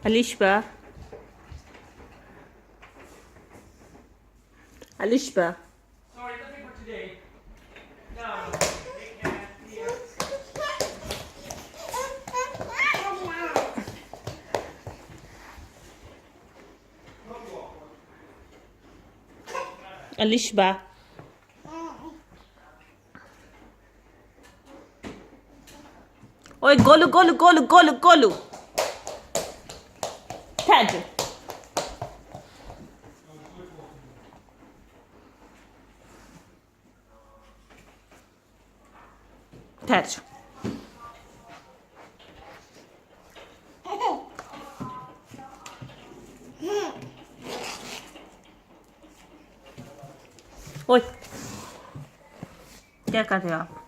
Alishba. Alishba. Sorry, nothing for today. No. They can't. Here. Alishba. Oi, golu, golu, golu, golu, golu. Ted. Ted. Oi, क्या कर रहे हो आप?